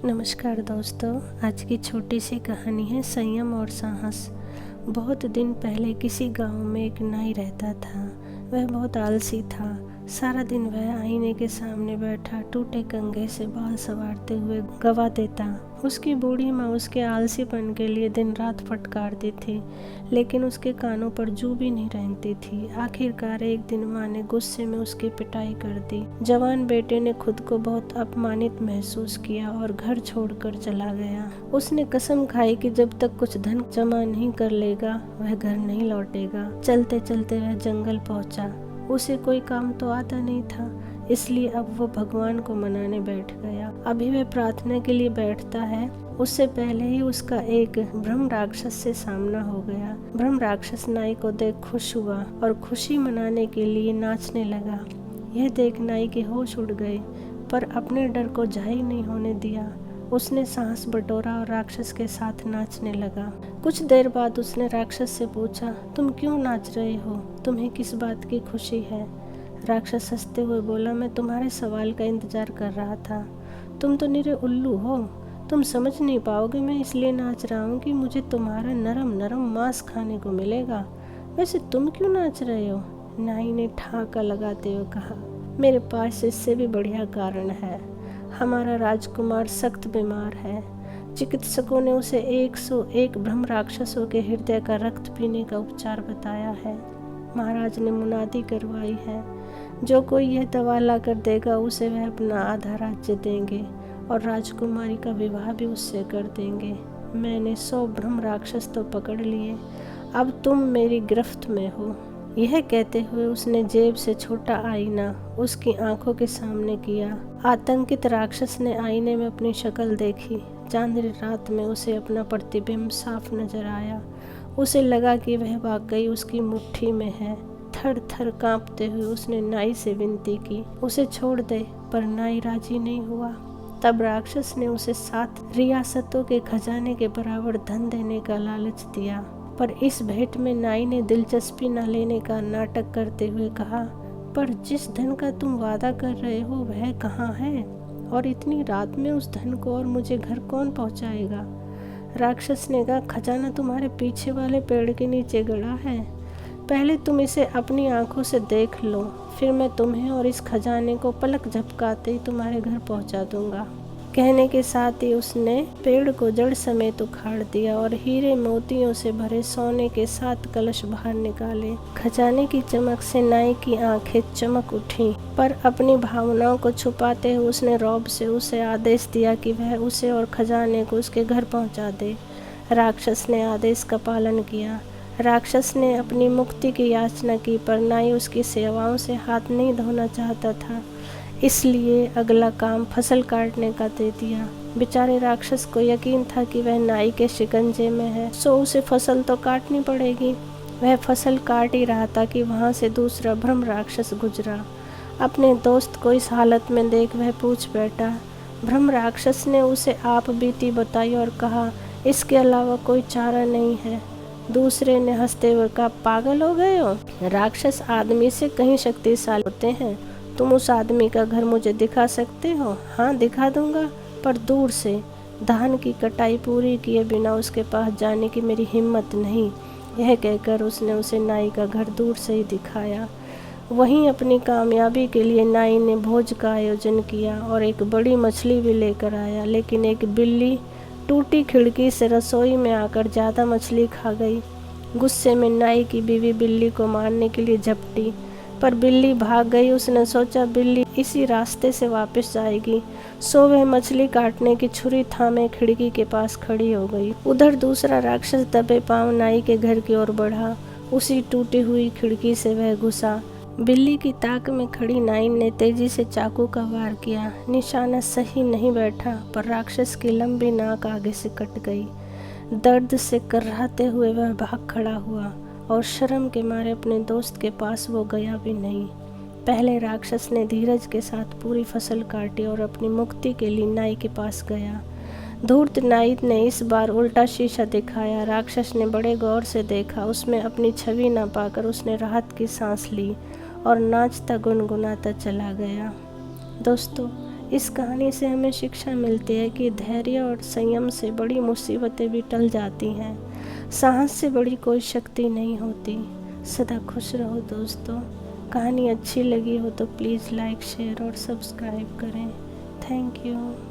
नमस्कार दोस्तों, आज की छोटी सी कहानी है संयम और साहस। बहुत दिन पहले किसी गांव में एक नाई रहता था। वह बहुत आलसी था। सारा दिन वह आईने के सामने बैठा टूटे कंघे से बाल संवारते हुए गवा देता। उसकी बूढ़ी माँ उसके आलसीपन के लिए दिन रात फटकारती थी, लेकिन उसके कानों पर जू भी नहीं रेंगती थी। आखिरकार एक दिन माँ ने गुस्से में उसकी पिटाई कर दी। जवान बेटे ने खुद को बहुत अपमानित महसूस किया और घर छोड़कर चला गया। उसने कसम खाई कि जब तक कुछ धन जमा नहीं कर लेगा वह घर नहीं लौटेगा। चलते चलते वह जंगल पहुंचा। उसे कोई काम तो आता नहीं था, इसलिए अब वो भगवान को मनाने बैठ गया। अभी वह प्रार्थना के लिए बैठता है, उससे पहले ही उसका एक ब्रह्म राक्षस से सामना हो गया। ब्रह्म राक्षस नाई को देख खुश हुआ और खुशी मनाने के लिए नाचने लगा। यह देख नाई के होश उड़ गए, पर अपने डर को जाहिर नहीं होने दिया। उसने साहस बटोरा और राक्षस के साथ नाचने लगा। कुछ देर बाद उसने राक्षस से पूछा, तुम क्यों नाच रहे हो? तुम्हें किस बात की खुशी है? राक्षस हंसते हुए बोला, मैं तुम्हारे सवाल का इंतजार कर रहा था। तुम तो निरे उल्लू हो। तुम समझ नहीं पाओगे। मैं इसलिए नाच रहा हूँ कि मुझे तुम्हारा नरम नरम मांस खाने को मिलेगा। वैसे तुम क्यों नाच रहे हो? नाई ने ठाका लगाते हुए कहा, मेरे पास इससे भी बढ़िया कारण है। हमारा राजकुमार सख्त बीमार है। चिकित्सकों ने उसे 101 ब्रह्म राक्षसों के हृदय का रक्त पीने का उपचार बताया है। महाराज ने मुनादी करवाई है, जो कोई यह दवा ला कर देगा उसे वह अपना आधा राज्य देंगे और राजकुमारी का विवाह भी उससे कर देंगे। मैंने 100 ब्रह्म राक्षस तो पकड़ लिए, अब तुम मेरी गिरफ्त में हो। यह कहते हुए उसने जेब से छोटा आईना उसकी आंखों के सामने किया। आतंकित राक्षस ने आईने में अपनी शक्ल देखी। चांदनी रात में उसे अपना प्रतिबिंब साफ नजर आया। उसे लगा कि वह वाकई उसकी मुट्ठी में है। थर थर कांपते हुए उसने नाई से विनती की, उसे छोड़ दे, पर नाई राजी नहीं हुआ। तब राक्षस ने उसे 7 रियासतों के खजाने के बराबर धन देने का लालच दिया, पर इस भेंट में नाई ने दिलचस्पी न लेने का नाटक करते हुए कहा, पर जिस धन का तुम वादा कर रहे हो वह कहाँ है? और इतनी रात में उस धन को और मुझे घर कौन पहुँचाएगा? राक्षस ने कहा, खजाना तुम्हारे पीछे वाले पेड़ के नीचे गड़ा है। पहले तुम इसे अपनी आंखों से देख लो, फिर मैं तुम्हें और इस खजाने को पलक झपकाते ही तुम्हारे घर पहुँचा दूंगा। कहने के साथ ही उसने पेड़ को जड़ समेत उखाड़ दिया और हीरे मोतियों से भरे सोने के 7 कलश बाहर निकाले। खजाने की चमक से नाई की आंखें चमक उठी, पर अपनी भावनाओं को छुपाते हुए उसने रौब से उसे आदेश दिया कि वह उसे और खजाने को उसके घर पहुंचा दे। राक्षस ने आदेश का पालन किया। राक्षस ने अपनी मुक्ति की याचना की, पर नाई उसकी सेवाओं से हाथ नहीं धोना चाहता था, इसलिए अगला काम फसल काटने का दे दिया। बेचारे राक्षस को यकीन था कि वह नाई के शिकंजे में है, सो उसे फसल तो काटनी पड़ेगी। वह फसल काट ही रहा था कि वहां से दूसरा ब्रह्म राक्षस गुजरा। अपने दोस्त को इस हालत में देख वह पूछ बैठा। ब्रह्म राक्षस ने उसे आप बीती बताई और कहा, इसके अलावा कोई चारा नहीं है। दूसरे ने हंसते हुए कहा, पागल हो गए हो? राक्षस आदमी से कहीं शक्तिशाली होते हैं। तुम उस आदमी का घर मुझे दिखा सकते हो? हाँ, दिखा दूंगा, पर दूर से। धान की कटाई पूरी किए बिना उसके पास जाने की मेरी हिम्मत नहीं। यह कहकर उसने उसे नाई का घर दूर से ही दिखाया। वहीं अपनी कामयाबी के लिए नाई ने भोज का आयोजन किया और एक बड़ी मछली भी लेकर आया, लेकिन एक बिल्ली टूटी खिड़की से रसोई में आकर ज़्यादा मछली खा गई। गुस्से में नाई की बीवी बिल्ली को मारने के लिए झपटी, पर बिल्ली भाग गई। उसने सोचा बिल्ली इसी रास्ते से वापस जाएगी, सो वह मछली काटने की छुरी थामे खिड़की के पास खड़ी हो गई। उधर दूसरा राक्षस दबे पांव नाई के घर की ओर बढ़ा। उसी टूटी हुई खिड़की से वह घुसा। बिल्ली की ताक में खड़ी नाई ने तेजी से चाकू का वार किया। निशाना सही नहीं बैठा, पर राक्षस की लंबी नाक आगे से कट गई। दर्द से कर्राते हुए वह भाग खड़ा हुआ और शर्म के मारे अपने दोस्त के पास वो गया भी नहीं। पहले राक्षस ने धीरज के साथ पूरी फसल काटी और अपनी मुक्ति के लिए नाई के पास गया। धूर्त नाई ने इस बार उल्टा शीशा दिखाया। राक्षस ने बड़े गौर से देखा, उसमें अपनी छवि न पाकर उसने राहत की सांस ली और नाचता गुनगुनाता चला गया। दोस्तों, इस कहानी से हमें शिक्षा मिलती है कि धैर्य और संयम से बड़ी मुसीबतें भी टल जाती हैं। साहस से बड़ी कोई शक्ति नहीं होती। सदा खुश रहो दोस्तों। कहानी अच्छी लगी हो तो प्लीज़ लाइक, शेयर और सब्सक्राइब करें। Thank you.